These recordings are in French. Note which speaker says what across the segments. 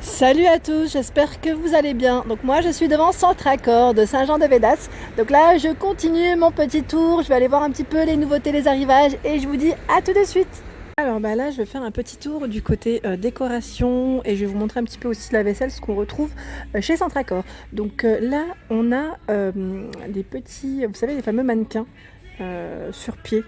Speaker 1: Salut à tous, j'espère que vous allez bien. Donc moi je suis devant Centracor de Saint-Jean-de-Védas. Donc là je continue mon petit tour, je vais aller voir un petit peu les nouveautés, les arrivages et je vous dis à tout de suite. Alors là je vais faire un petit tour du côté décoration et je vais vous montrer un petit peu aussi la vaisselle, ce qu'on retrouve chez Centracor. Donc là on a des petits, vous savez les fameux mannequins sur pied.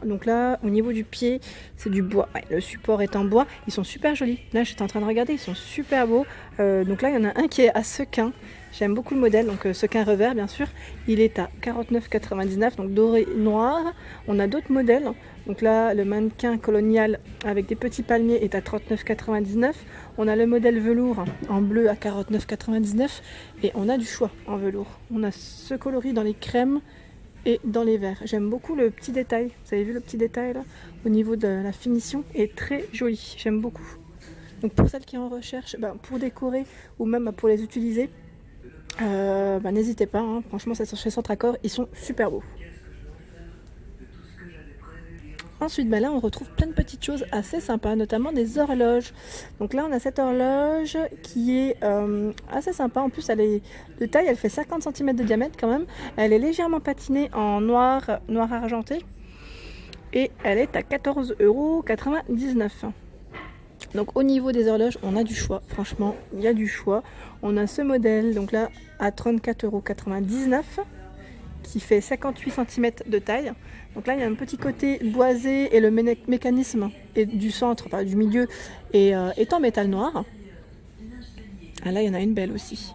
Speaker 1: Donc là, au niveau du pied, c'est du bois. Ouais, le support est en bois. Ils sont super jolis. Là, j'étais en train de regarder, ils sont super beaux. Donc là, il y en a un qui est à sequin. J'aime beaucoup le modèle, donc sequin revers, bien sûr. Il est à 49,99, donc doré noir. On a d'autres modèles. Donc là, le mannequin colonial avec des petits palmiers est à 39,99. On a le modèle velours en bleu à 49,99. Et on a du choix en velours. On a ce coloris dans les crèmes et dans les verres. J'aime beaucoup le petit détail. Vous avez vu le petit détail là au niveau de la finition est très joli. J'aime beaucoup. Donc pour celles qui en recherchent, pour décorer ou même pour les utiliser, n'hésitez pas. Franchement, ça chez Centracor, ils sont super beaux. Ensuite, là, on retrouve plein de petites choses assez sympas, notamment des horloges. Donc là, on a cette horloge qui est assez sympa. En plus, elle est de taille, elle fait 50 cm de diamètre quand même. Elle est légèrement patinée en noir argenté. Et elle est à 14,99 €. Donc au niveau des horloges, on a du choix. Franchement, il y a du choix. On a ce modèle, donc là, à 34,99 € qui fait 58 cm de taille. Donc là, il y a un petit côté boisé et le mécanisme et du centre, enfin du milieu, est en métal noir. Ah là, il y en a une belle aussi.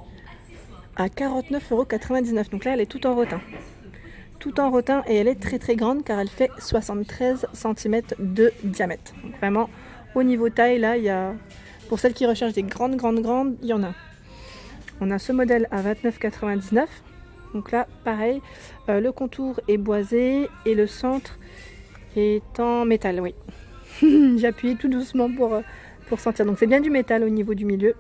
Speaker 1: À 49,99 €. Donc là, elle est toute en rotin. Tout en rotin et elle est très très grande car elle fait 73 cm de diamètre. Donc vraiment, au niveau taille, là, il y a, pour celles qui recherchent des grandes, il y en a. On a ce modèle à 29,99 €. Donc là, pareil, le contour est boisé et le centre est en métal, oui. J'ai appuyé tout doucement pour sentir. Donc c'est bien du métal au niveau du milieu.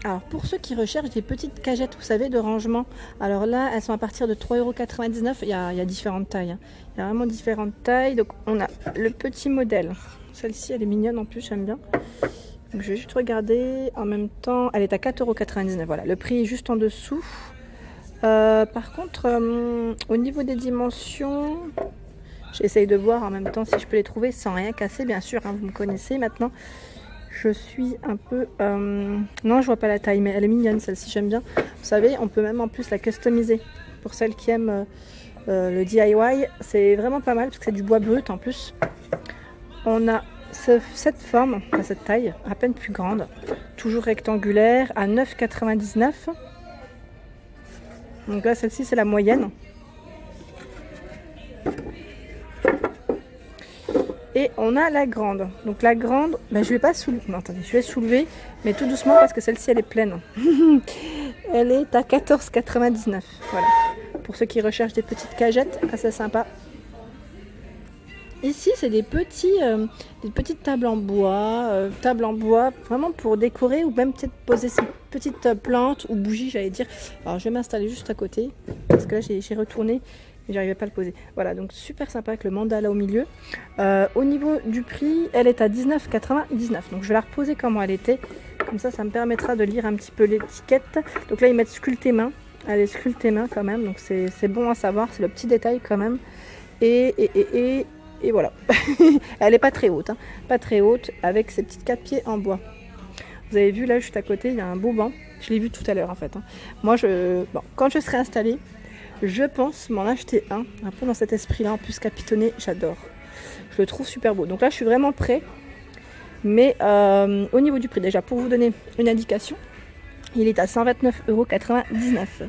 Speaker 1: Alors pour ceux qui recherchent des petites cagettes, vous savez, de rangement, alors là, elles sont à partir de 3,99 €. Il y a différentes tailles. Il y a vraiment différentes tailles. Donc on a le petit modèle. Celle-ci, elle est mignonne en plus, j'aime bien. Donc je vais juste regarder en même temps. Elle est à 4,99 €. Voilà, le prix est juste en dessous. Par contre, au niveau des dimensions, j'essaye de voir en même temps si je peux les trouver sans rien casser, bien sûr, vous me connaissez maintenant. Je suis un peu... Non, je vois pas la taille, mais elle est mignonne, celle-ci, j'aime bien. Vous savez, on peut même en plus la customiser. Pour celles qui aiment le DIY, c'est vraiment pas mal, parce que c'est du bois brut en plus. On a cette forme, cette taille, à peine plus grande, toujours rectangulaire, à 9,99 €. Donc là, celle-ci, c'est la moyenne. Et on a la grande. Donc la grande, je vais pas soulever. Non, attendez, je vais soulever, mais tout doucement parce que celle-ci, elle est pleine. Elle est à 14,99 €. Voilà. Pour ceux qui recherchent des petites cagettes, assez sympa. Ici, c'est des petites tables en bois, vraiment pour décorer ou même peut-être poser ces petites plantes ou bougies, j'allais dire. Alors, je vais m'installer juste à côté parce que là, j'ai retourné et j'arrivais pas à le poser. Voilà, donc super sympa avec le mandala au milieu. Au niveau du prix, elle est à 19,99 €. Donc, je vais la reposer comment elle était. Comme ça me permettra de lire un petit peu l'étiquette. Donc là, ils mettent sculpté main. Elle est sculptée main quand même, donc c'est bon à savoir. C'est le petit détail quand même. Et voilà, elle est pas très haute, pas très haute, avec ses petites 4 pieds en bois. Vous avez vu là, juste à côté, il y a un beau banc. Je l'ai vu tout à l'heure en fait. Moi, quand je serai installée, je pense m'en acheter un peu dans cet esprit-là. En plus, capitonné, j'adore. Je le trouve super beau. Donc là, je suis vraiment prêt. Mais au niveau du prix, déjà, pour vous donner une indication, il est à 129,99 €.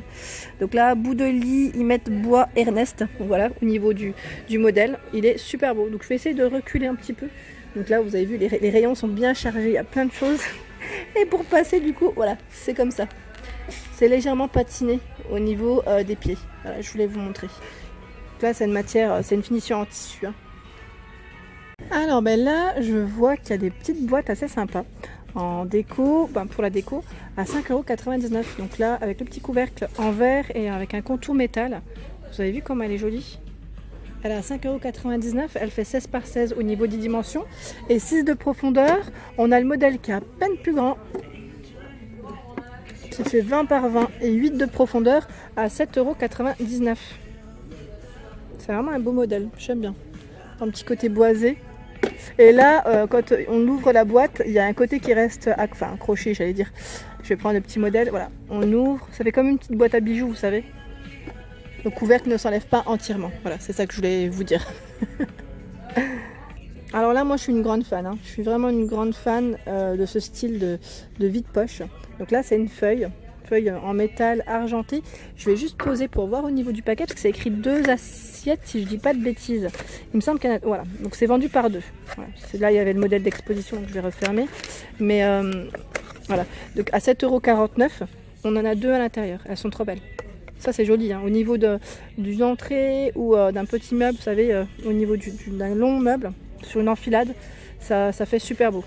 Speaker 1: Donc là, bout de lit, ils mettent bois Ernest. Donc voilà, au niveau du modèle, il est super beau. Donc je vais essayer de reculer un petit peu. Donc là, vous avez vu, les rayons sont bien chargés, il y a plein de choses. Et pour passer, du coup, voilà, c'est comme ça. C'est légèrement patiné au niveau des pieds. Voilà, je voulais vous montrer. Donc là, c'est une matière, c'est une finition en tissu. Alors là, je vois qu'il y a des petites boîtes assez sympas. En déco, pour la déco, à 5,99 €. Donc là, avec le petit couvercle en verre et avec un contour métal. Vous avez vu comme elle est jolie? Elle est à 5,99 €, elle fait 16 par 16 au niveau des dimensions et 6 de profondeur. On a le modèle qui est à peine plus grand, qui fait 20 par 20 et 8 de profondeur à 7,99 €. C'est vraiment un beau modèle, j'aime bien. Un petit côté boisé. Et là, quand on ouvre la boîte, il y a un côté qui reste accroché, j'allais dire. Je vais prendre le petit modèle, voilà. On ouvre, ça fait comme une petite boîte à bijoux, vous savez. Le couvercle ne s'enlève pas entièrement. Voilà, c'est ça que je voulais vous dire. Alors là, moi, je suis une grande fan. Je suis vraiment une grande fan de ce style de vide-poche. Donc là, c'est une feuille en métal argenté. Je vais juste poser pour voir au niveau du paquet, parce que c'est écrit 2 assiettes, si je dis pas de bêtises. Il me semble qu'il y en a... Voilà, donc c'est vendu par 2. Voilà. Là, il y avait le modèle d'exposition, donc je vais refermer. Mais voilà, donc à 7,49 €, on en a 2 à l'intérieur. Elles sont trop belles. Ça, c'est joli, hein. Au niveau d'une entrée ou d'un petit meuble, vous savez, au niveau d'un long meuble, sur une enfilade, ça fait super beau.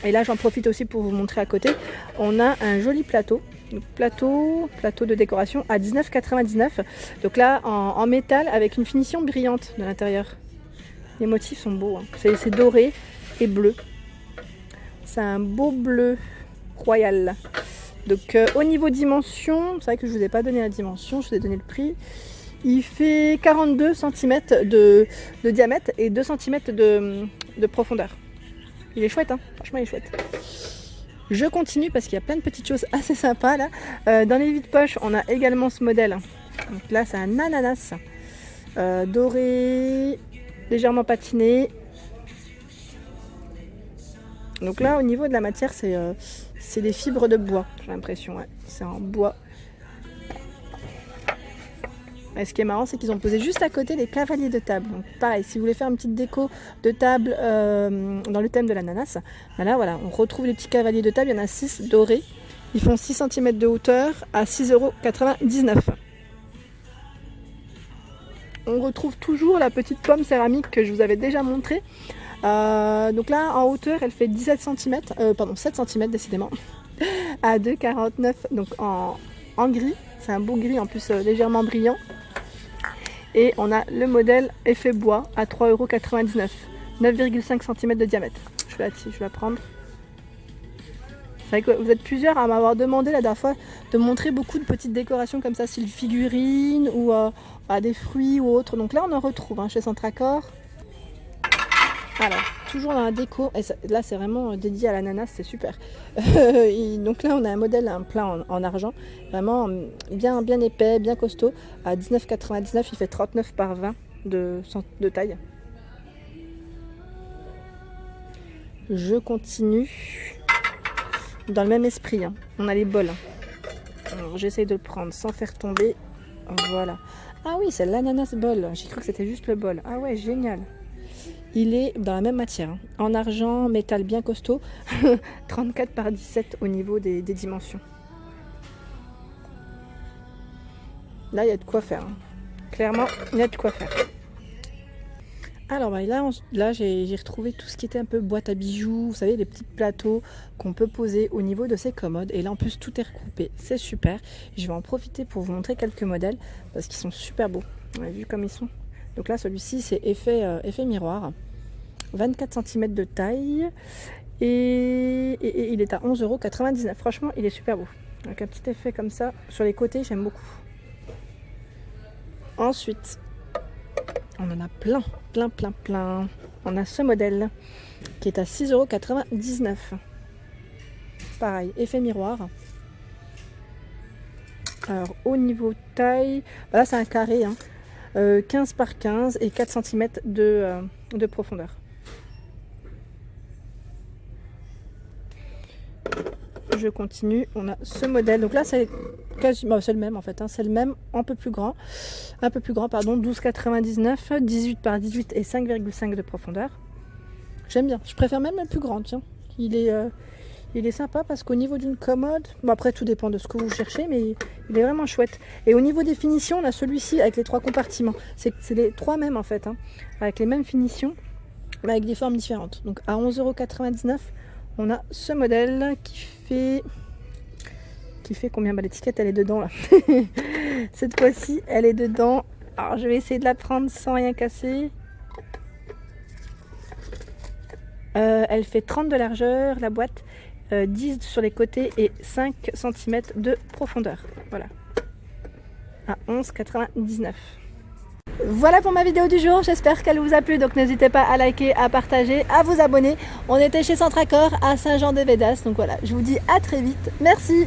Speaker 1: Et là, j'en profite aussi pour vous montrer à côté. On a un joli plateau. Donc, plateau de décoration à 19,99 €. Donc là, en métal avec une finition brillante de l'intérieur. Les motifs sont beaux, hein. C'est doré et bleu. C'est un beau bleu royal. Donc au niveau dimension, c'est vrai que je ne vous ai pas donné la dimension, je vous ai donné le prix. Il fait 42 cm de diamètre et 2 cm de profondeur. Il est chouette, hein. Franchement il est chouette. Je continue parce qu'il y a plein de petites choses assez sympas là. Dans les vides-poches, on a également ce modèle. Donc là, c'est un ananas doré, légèrement patiné. Donc là, au niveau de la matière, c'est des fibres de bois, j'ai l'impression. Ouais. C'est en bois. Et ce qui est marrant, c'est qu'ils ont posé juste à côté les cavaliers de table. Donc pareil, si vous voulez faire une petite déco de table dans le thème de l'ananas, ben là voilà, on retrouve les petits cavaliers de table. Il y en a 6 dorés. Ils font 6 cm de hauteur à 6,99 €. On retrouve toujours la petite pomme céramique que je vous avais déjà montrée. Donc là, en hauteur, elle fait 17 cm, 7 cm décidément, à 2,49 €. Donc en gris, c'est un beau gris en plus légèrement brillant. Et on a le modèle effet bois à 3,99 €, 9,5 cm de diamètre. Je vais la prendre. C'est vrai que vous êtes plusieurs à m'avoir demandé la dernière fois de montrer beaucoup de petites décorations comme ça, style figurines ou des fruits ou autres. Donc là, on en retrouve chez Centracor. Alors, toujours dans la déco, et là c'est vraiment dédié à l'ananas, c'est super. Donc là on a un modèle, un plat en argent, vraiment bien épais, bien costaud, à 19,99 €, il fait 39 par 20 de taille. Je continue dans le même esprit, hein. On a les bols. J'essaye de le prendre sans faire tomber, voilà. Ah oui, c'est l'ananas bol, j'ai cru que c'était juste le bol. Ah ouais, génial. Il est dans la même matière, hein. En argent, métal bien costaud, 34 par 17 au niveau des dimensions. Là, il y a de quoi faire, hein. Clairement, il y a de quoi faire. Alors là j'ai retrouvé tout ce qui était un peu boîte à bijoux, vous savez, les petits plateaux qu'on peut poser au niveau de ces commodes. Et là en plus tout est recoupé, c'est super. Je vais en profiter pour vous montrer quelques modèles parce qu'ils sont super beaux. On a vu comme ils sont. Donc là celui-ci c'est effet miroir, 24 cm de taille et il est à 11,99 €. Franchement il est super beau. Avec un petit effet comme ça sur les côtés, j'aime beaucoup. Ensuite, on en a plein. On a ce modèle qui est à 6,99 €. Pareil, effet miroir. Alors au niveau taille, là c'est un carré, hein, 15 par 15 et 4 cm de profondeur. Je continue, on a ce modèle. Donc là c'est quasiment, c'est le même en fait, hein, c'est le même, un peu plus grand pardon, 12,99 €, 18 par 18 et 5,5 de profondeur. J'aime bien, je préfère même le plus grand, tiens. Il est sympa parce qu'au niveau d'une commode, bon après tout dépend de ce que vous cherchez, mais il est vraiment chouette. Et au niveau des finitions, on a celui-ci avec les 3 compartiments. C'est les 3 mêmes en fait, hein, avec les mêmes finitions, mais avec des formes différentes. Donc à 11,99 €, on a ce modèle qui fait combien? L'étiquette elle est dedans là. Cette fois-ci elle est dedans Alors je vais essayer de la prendre sans rien casser. Elle fait 30 de largeur, la boîte, 10 sur les côtés et 5 cm de profondeur. Voilà. À 11,99. Voilà pour ma vidéo du jour, j'espère qu'elle vous a plu, donc n'hésitez pas à liker, à partager, à vous abonner. On était chez Centracor à Saint-Jean-de-Védas, donc voilà, je vous dis à très vite, merci.